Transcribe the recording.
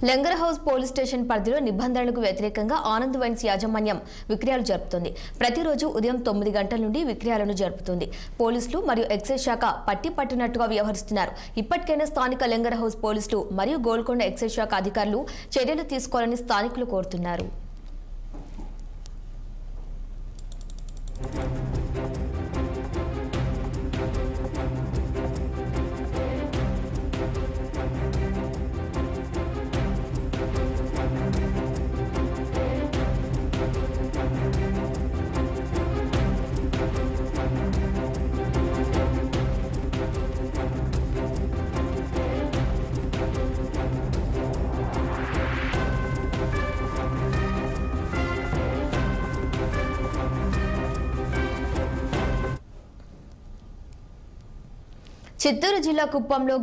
Langar house police station పరిధిలో నిబంధనలకు వ్యతిరేకంగా ఆనంద్ వైన్స్ యాజమాన్యం విక్రయాలు జరుపుతుంది. ప్రతిరోజు ఉదయం 9 గంటల నుండి విక్రయాలను జరుపుతుంది. పోలీసులు మరియు ఎక్సైజ్ శాఖ పట్టినట్టుగా వ్యవహరిస్తున్నారు. ఇప్పటికైనా స్థానిక లంగర్ హౌస్ పోలీసులు మరియు గోల్కొండ ఎక్సైజ్ శాఖ అధికారులు చర్యలు తీసుకోవాలని స్థానికులు కోరుతున్నారు. చిత్తూరు జిల్లా కుప్పంలో